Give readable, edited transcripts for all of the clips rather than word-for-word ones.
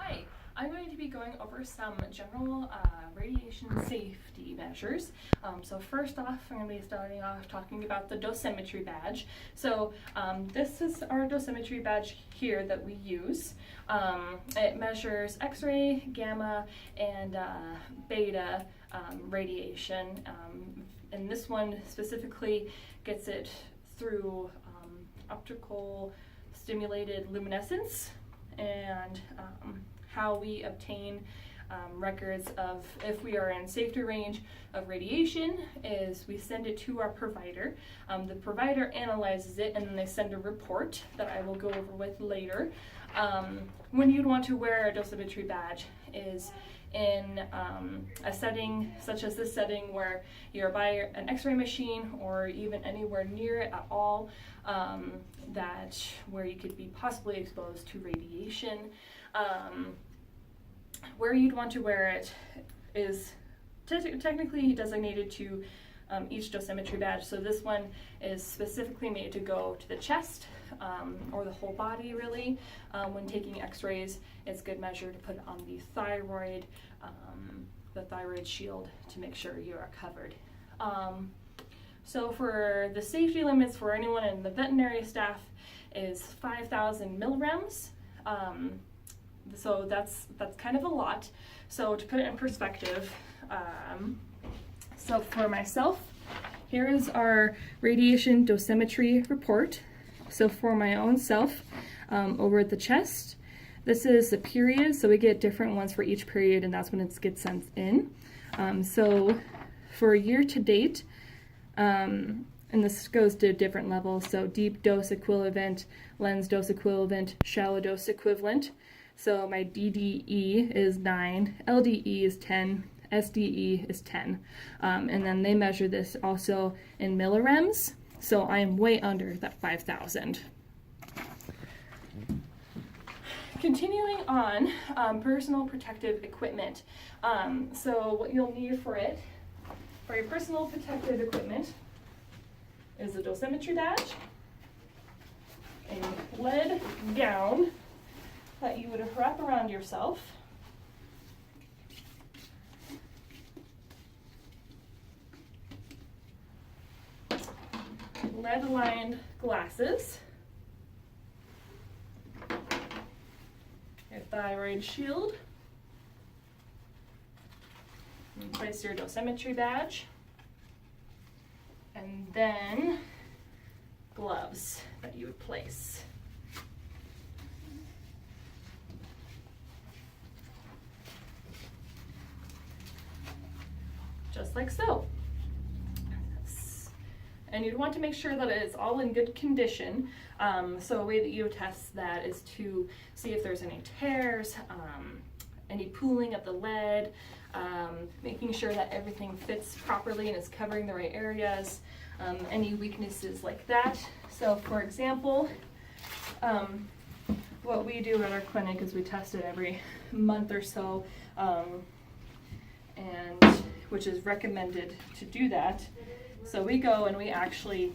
Hi, I'm going to be going over some general radiation safety measures. So first off, I'm going to be starting off talking about the dosimetry badge. So this is our dosimetry badge here that we use. It measures X-ray, gamma, and beta radiation. And this one specifically gets it through optical stimulated luminescence, and how we obtain records of if we are in safety range of radiation is we send it to our provider. The provider analyzes it and then they send a report that I will go over with later. When you'd want to wear a dosimetry badge is in a setting such as this setting where you're by an X-ray machine or even anywhere near it at all, that where you could be possibly exposed to radiation. Where you'd want to wear it is technically designated to each dosimetry badge. So this one is specifically made to go to the chest or the whole body really. When taking x-rays, it's a good measure to put it on the thyroid shield to make sure you are covered. So for the safety limits for anyone in the veterinary staff is 5,000 millirems. So that's kind of a lot. So to put it in perspective, so for myself, here is our radiation dosimetry report. So for my own self, over at the chest, this is the period, so we get different ones for each period, and that's when it gets sent in. So for year to date, and this goes to different levels, so deep dose equivalent, lens dose equivalent, shallow dose equivalent. So my DDE is 9, LDE is 10, SDE is 10. And then they measure this also in millirems, so I am way under that 5,000. Continuing on, personal protective equipment. So what you'll need for your personal protective equipment is a dosimetry badge, a lead gown that you would wrap around yourself, lead-lined glasses, your thyroid shield, and place your dosimetry badge, and then gloves that you would place. Just like so. And you'd want to make sure that it's all in good condition. So a way that you test that is to see if there's any tears, any pooling of the lead, making sure that everything fits properly and is covering the right areas, any weaknesses like that. So for example, what we do at our clinic is we test it every month or so, and which is recommended to do that. So we go and we actually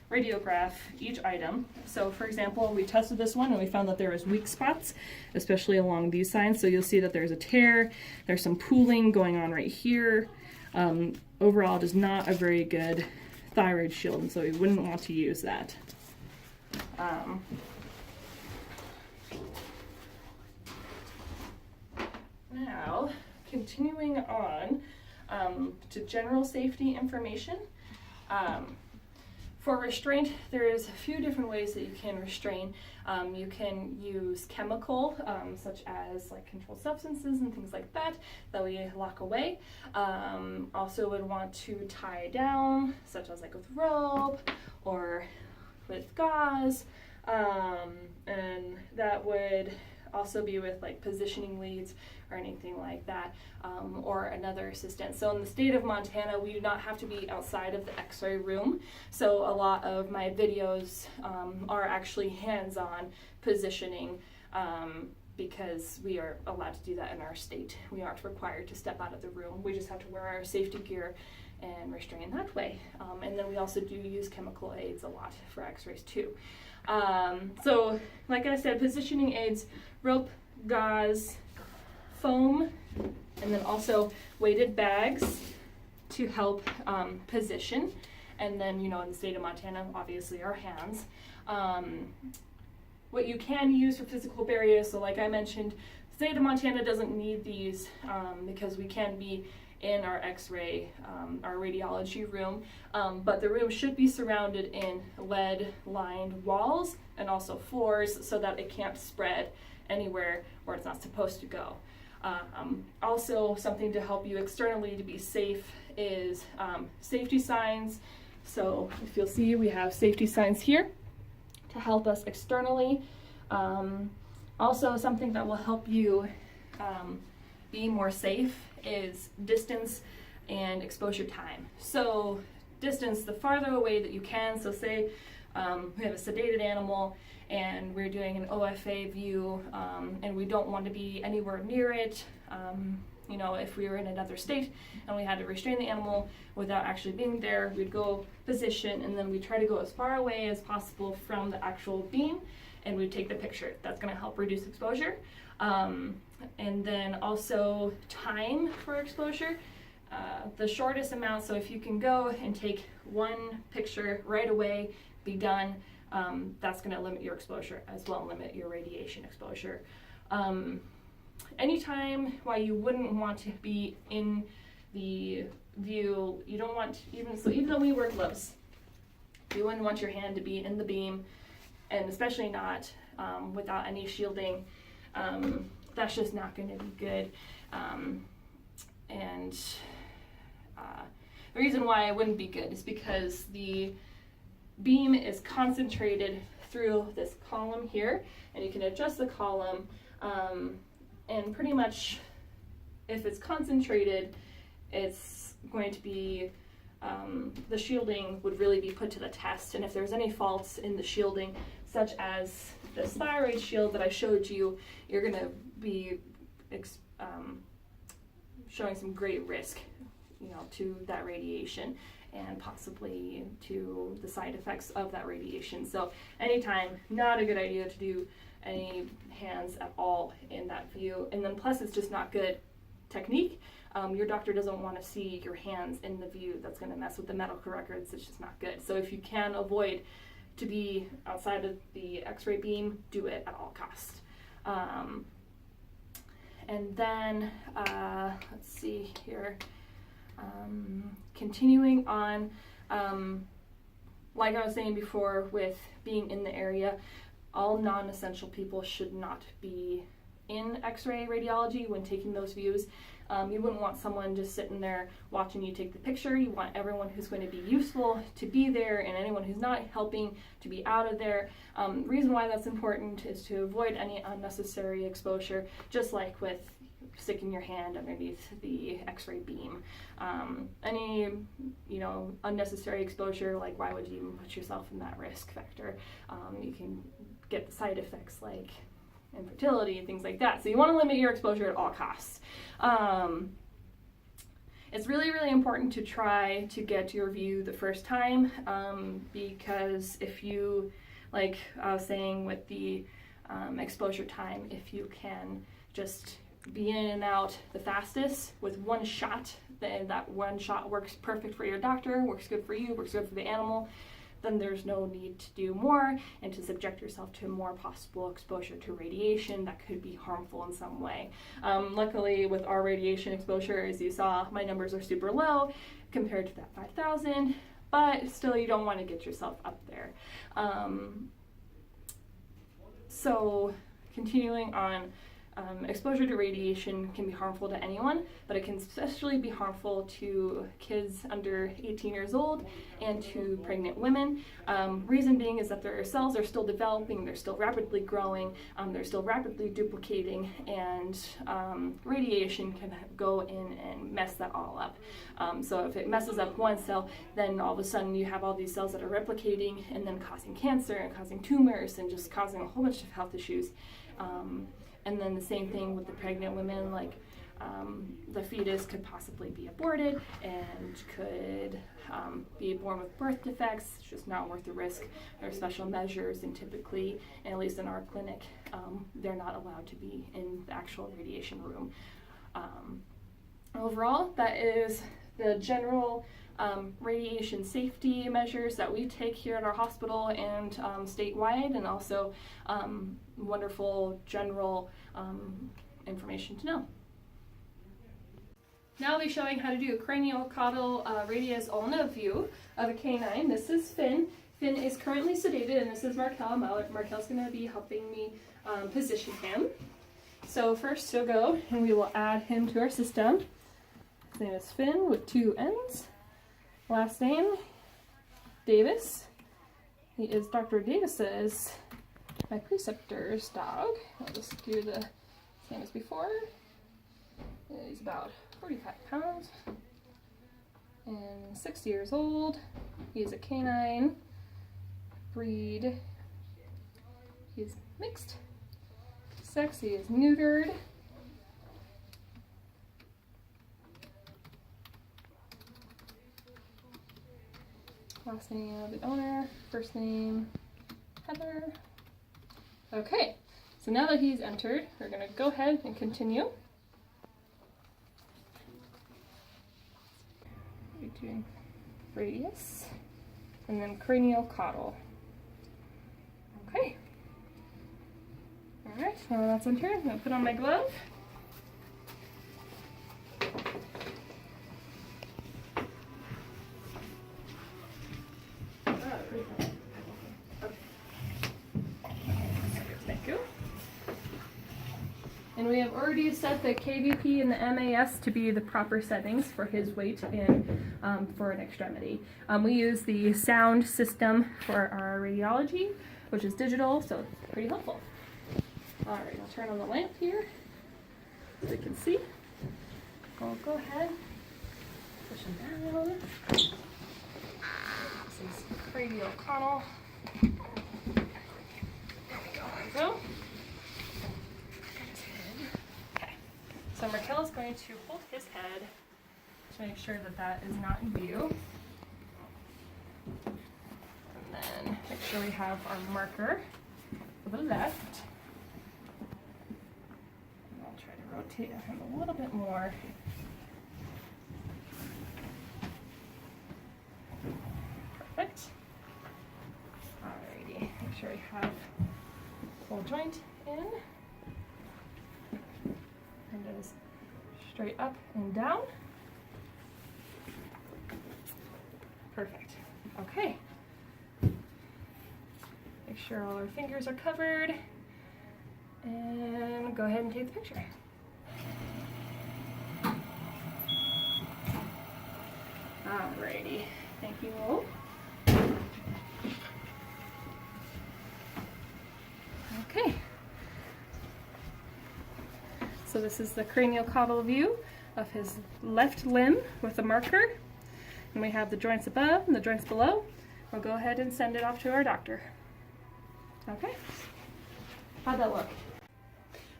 radiograph each item. So for example, we tested this one and we found that there was weak spots, especially along these sides. So you'll see that there's a tear, there's some pooling going on right here. Overall, it is not a very good thyroid shield, and so we wouldn't want to use that. Now, continuing on to general safety information. For restraint, there is a few different ways that you can restrain. You can use chemical, such as like controlled substances and things like that we lock away. Also would want to tie down, such as like with rope or with gauze, and that would also be with like positioning leads or anything like that, or another assistant. So in the state of Montana, we do not have to be outside of the x-ray room. So a lot of my videos are actually hands-on positioning, because we are allowed to do that in our state. We aren't required to step out of the room. We just have to wear our safety gear and restrain that way. And then we also do use chemical aids a lot for x-rays too. So like I said, positioning aids, rope, gauze, foam, and then also weighted bags to help position. And then, you know, in the state of Montana, obviously our hands. What you can use for physical barriers, so like I mentioned, the state of Montana doesn't need these because we can be in our x-ray, our radiology room, but the room should be surrounded in lead-lined walls and also floors so that it can't spread anywhere where it's not supposed to go. Also, something to help you externally to be safe is safety signs. So if you'll see, we have safety signs here to help us externally. Also, something that will help you be more safe is distance and exposure time. So distance, the farther away that you can. So say we have a sedated animal and we're doing an OFA view and we don't want to be anywhere near it. You know, if we were in another state and we had to restrain the animal without actually being there, we'd go position and then we try to go as far away as possible from the actual beam and we'd take the picture. That's going to help reduce exposure. And then also time for exposure, the shortest amount. So if you can go and take one picture right away, be done, that's going to limit your exposure as well, limit your radiation exposure. Anytime why you wouldn't want to be in the view, you don't want, even though we wear gloves, you wouldn't want your hand to be in the beam, and especially not without any shielding. That's just not going to be good. The reason why it wouldn't be good is because the beam is concentrated through this column here, and you can adjust the column, and pretty much if it's concentrated, it's going to be, the shielding would really be put to the test, and if there's any faults in the shielding, such as this thyroid shield that I showed you, you're going to be showing some great risk, you know, to that radiation and possibly to the side effects of that radiation. So anytime, not a good idea to do any hands at all in that view. And then plus it's just not good technique. Your doctor doesn't want to see your hands in the view. That's going to mess with the medical records. It's just not good. So if you can avoid to be outside of the x-ray beam, do it at all costs. And then, let's see here, continuing on, like I was saying before with being in the area, all non-essential people should not be in x-ray radiology when taking those views. You wouldn't want someone just sitting there watching you take the picture. You want everyone who's going to be useful to be there and anyone who's not helping to be out of there. Reason why that's important is to avoid any unnecessary exposure, just like with sticking your hand underneath the x-ray beam. Any, you know, unnecessary exposure, like why would you even put yourself in that risk factor? You can get the side effects like infertility and things like that. So you want to limit your exposure at all costs. It's really, really important to try to get your view the first time, because if you, like I was saying with the exposure time, if you can just be in and out the fastest with one shot, then that one shot works perfect for your doctor, works good for you, works good for the animal, then there's no need to do more and to subject yourself to more possible exposure to radiation that could be harmful in some way. Luckily, with our radiation exposure, as you saw, my numbers are super low compared to that 5,000, but still you don't want to get yourself up there. So continuing on, exposure to radiation can be harmful to anyone, but it can especially be harmful to kids under 18 years old and to pregnant women. Reason being is that their cells are still developing, they're still rapidly growing, they're still rapidly duplicating, and radiation can go in and mess that all up. So if it messes up one cell, then all of a sudden you have all these cells that are replicating and then causing cancer and causing tumors and just causing a whole bunch of health issues. And then the same thing with the pregnant women, like the fetus could possibly be aborted and could be born with birth defects. It's just not worth the risk. There are special measures, and typically, and at least in our clinic, they're not allowed to be in the actual radiation room. Overall, that is the general radiation safety measures that we take here at our hospital and statewide, and also wonderful general information to know. Now I'll be showing how to do a craniocaudal radius ulna view of a canine. This is Finn. Finn is currently sedated, and this is Markel. Markel's going to be helping me position him. So first we'll go and we will add him to our system. His name is Finn with 2 N's. Last name, Davis. He is Dr. Davis's, my preceptor's dog. I'll just do the same as before. He's about 45 pounds and 6 years old. He is a canine breed. He is mixed. Sex, he is neutered. Last name of the owner, first name, Heather. Okay, so now that he's entered, we're going to go ahead and continue. We're doing radius, and then craniocaudal. Okay. Alright, now that's entered, I'm going to put on my glove. Thank you. And we have already set the KVP and the MAS to be the proper settings for his weight and for an extremity. We use the sound system for our radiology, which is digital, so it's pretty helpful. Alright, I'll turn on the lamp here so you can see. I'll go ahead, push him down. This is craniocaudal. There we go. Okay, so Markel is going to hold his head to make sure that that is not in view. And then make sure we have our marker to the left. And I'll try to rotate him a little bit more. Perfect. Alrighty, make sure we have full joint in. And just straight up and down. Perfect. Okay. Make sure all our fingers are covered. And go ahead and take the picture. Alrighty. Thank you all. Okay. So this is the craniocaudal view of his left limb with a marker. And we have the joints above and the joints below. We'll go ahead and send it off to our doctor. Okay? How'd that look?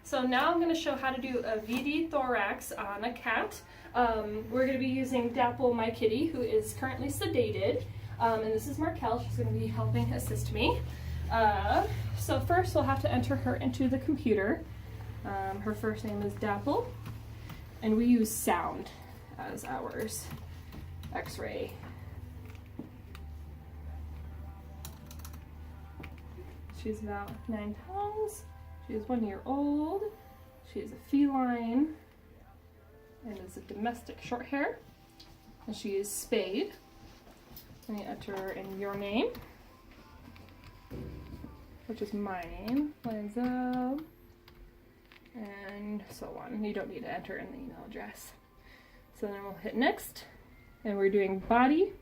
So now I'm going to show how to do a VD thorax on a cat. We're going to be using Dapple, my kitty, who is currently sedated. And this is Markel. She's going to be helping assist me. So first we'll have to enter her into the computer. Her first name is Dapple. And we use sound as ours. X-ray. She's about 9 pounds. She is 1 year old. She is a feline and is a domestic short hair. And she is spayed. And you enter in your name, which is my name, Liza, and so on. You don't need to enter in the email address. So then we'll hit next. And we're doing body,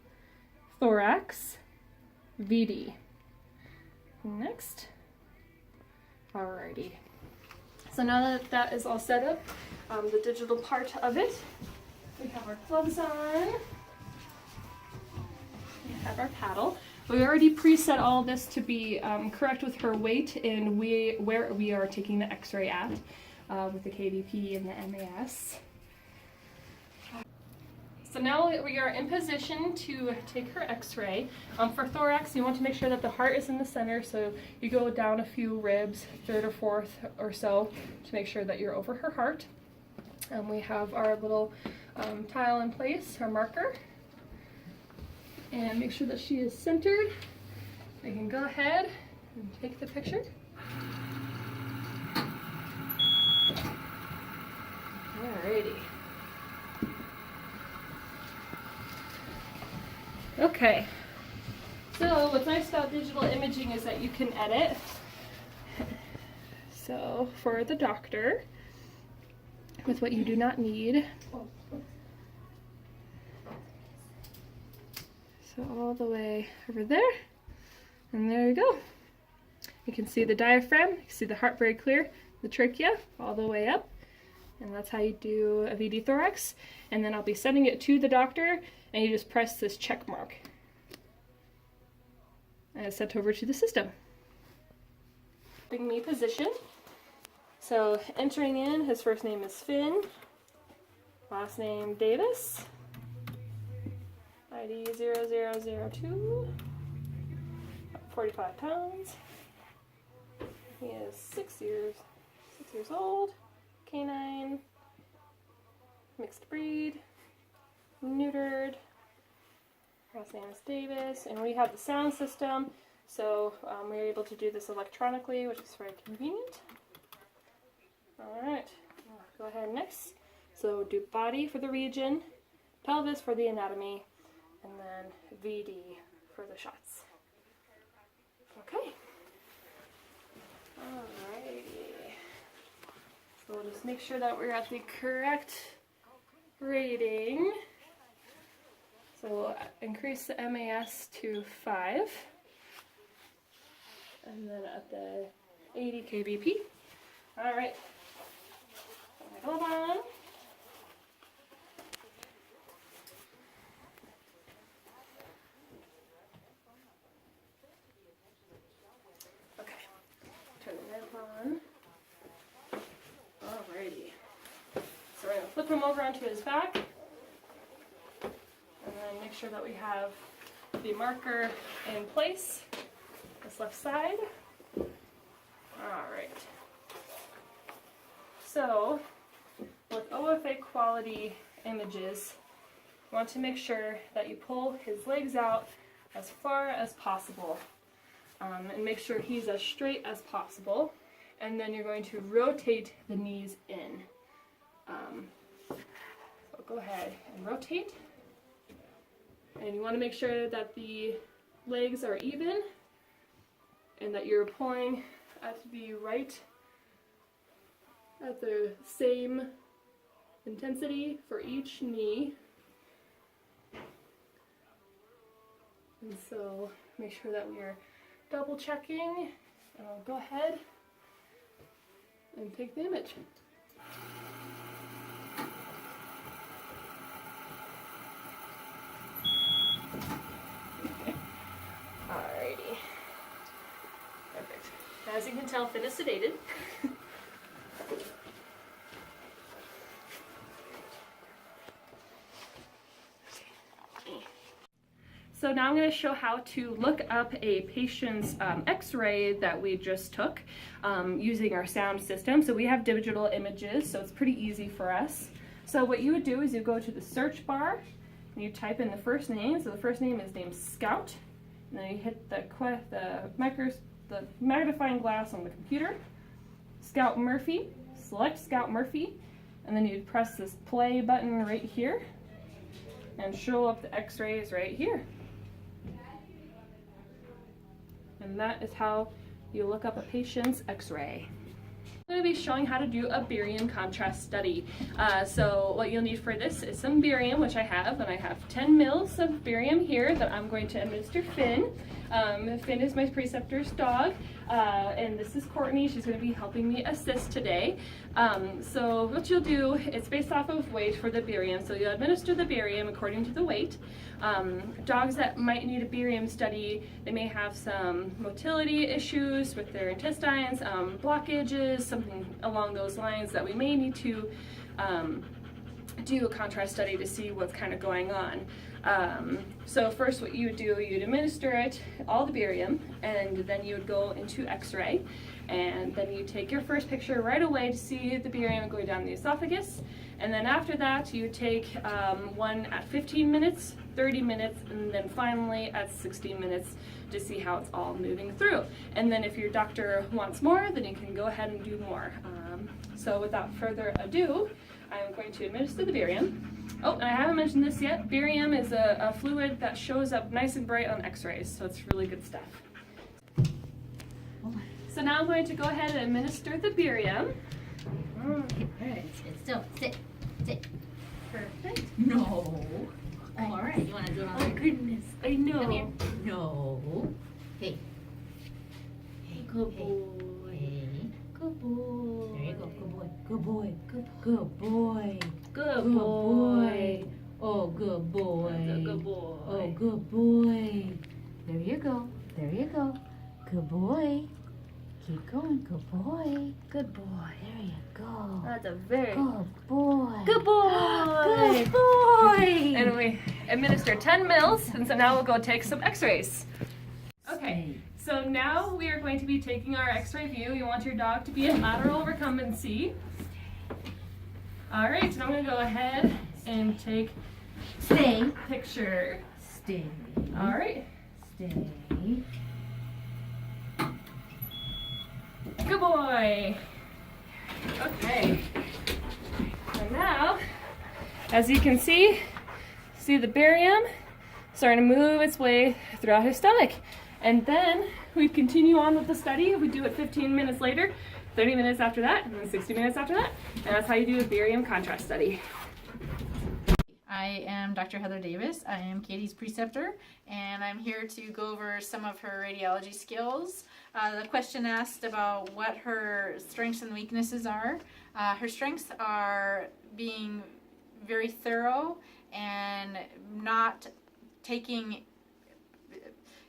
thorax, VD. Next. Alrighty. So now that that is all set up, the digital part of it, we have our gloves on. We have our paddle. We already preset all this to be correct with her weight and where we are taking the x-ray at. with the KVP and the MAS. So now we are in position to take her x-ray. For thorax, you want to make sure that the heart is in the center, so you go down a few ribs, third or fourth or so, to make sure that you're over her heart. We have our little tile in place, our marker, and make sure that she is centered. We can go ahead and take the picture. Alrighty. Okay, so what's nice about digital imaging is that you can edit. So for the doctor, with what you do not need. So all the way over there, and there you go. You can see the diaphragm, you can see the heart very clear, the trachea all the way up, and that's how you do a VD thorax. And then I'll be sending it to the doctor, and you just press this check mark. And it's sent over to the system. Bring me position. So entering in, his first name is Finn, last name Davis, ID 0002, 45 pounds. He is 6 years old, canine, mixed breed, neutered. Last name is Davis, and we have the sound system, so we're able to do this electronically, which is very convenient. Alright, go ahead next. So do body for the region, pelvis for the anatomy, and then VD for the shots. Okay. Alrighty. So we'll just make sure that we're at the correct rating. So we'll increase the MAS to 5. And then at the 80 kbp. Alright. Hold on. Okay. Turn the lamp on. Alrighty. So we're going to flip him over onto his back. And then make sure that we have the marker in place. This left side. Alright. So, with OFA quality images, you want to make sure that you pull his legs out as far as possible, and make sure he's as straight as possible, and then you're going to rotate the knees in. So go ahead and rotate, and you want to make sure that the legs are even and that you're pulling at the same intensity for each knee. And so make sure that we are double checking, and I'll go ahead and take the image. Alrighty. Perfect. As you can tell, Finn is sedated. So now I'm going to show how to look up a patient's x-ray that we just took using our sound system. So we have digital images, so it's pretty easy for us. So what you would do is you go to the search bar and you type in the first name. So the first name is named Scout, and then you hit the magnifying glass on the computer. Scout Murphy, select Scout Murphy, and then you'd press this play button right here and show up the x-rays right here. And that is how you look up a patient's x-ray. I'm going to be showing how to do a barium contrast study. So what you'll need for this is some barium, which I have, and I have 10 mils of barium here that I'm going to administer Finn. Finn is my preceptor's dog, and this is Courtney. She's going to be helping me assist today. So what you'll do, it's based off of weight for the barium, so you'll administer the barium according to the weight. Dogs that might need a barium study, they may have some motility issues with their intestines, blockages, something along those lines that we may need to do a contrast study to see what's kind of going on. So first what you would do, you'd administer it, all the barium, and then you would go into x-ray, and then you take your first picture right away to see the barium going down the esophagus, and then after that you take one at 15 minutes, 30 minutes, and then finally at 16 minutes to see how it's all moving through. And then if your doctor wants more, then you can go ahead and do more. So without further ado, I'm going to administer the barium. Oh, and I haven't mentioned this yet. Barium is a fluid that shows up nice and bright on x-rays, so it's really good stuff. So now I'm going to go ahead and administer the barium. Okay, all right, sit still, sit. Perfect. No. All right, you want to do it on Oh goodness, I know. Come here. No. Hey. Hey, Good hey. boy. Hey. Good boy. There you go. Good boy. Good boy. Good boy. Good boy. Oh, good boy. That's a good boy. Oh, good boy. There you go. There you go. Good boy. Keep going. Good boy. Good boy. There you go. That's a very Good boy. good boy. Good boy. And we administer 10 mils, and so now we'll go take some x-rays. Okay, so now we are going to be taking our x-ray view. You want your dog to be in lateral recumbency. All right, so I'm going to go ahead and take Stay. picture. Stay. All right. Stay. Good boy. Okay. And now, as you can see the barium starting to move its way throughout his stomach. And then we continue on with the study. We do it 15 minutes later, 30 minutes after that, and then 60 minutes after that. And that's how you do a barium contrast study. I am Dr. Heather Davis. I am Katie's preceptor, and I'm here to go over some of her radiology skills. The question asked about what her strengths and weaknesses are. Her strengths are being very thorough and not taking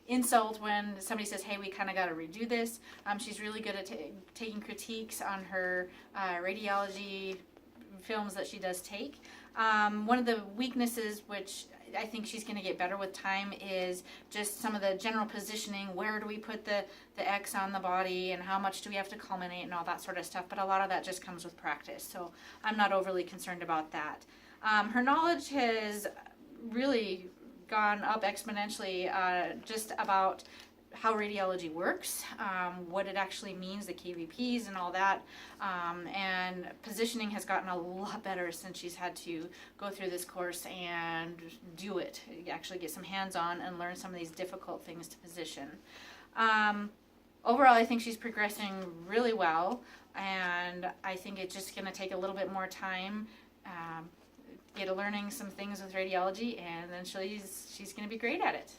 insult when somebody says, hey, we kind of got to redo this. She's really good at taking critiques on her radiology films that she does take. One of the weaknesses, which I think she's going to get better with time, is just some of the general positioning. Where do we put the X on the body, and how much do we have to culminate, and all that sort of stuff. But a lot of that just comes with practice, so I'm not overly concerned about that. Her knowledge has really gone up exponentially just about how radiology works, what it actually means, the KVPs and all that, and positioning has gotten a lot better since she's had to go through this course and do it, actually get some hands-on and learn some of these difficult things to position. Overall, I think she's progressing really well, and I think it's just going to take a little bit more time, get learning some things with radiology, and then she's going to be great at it.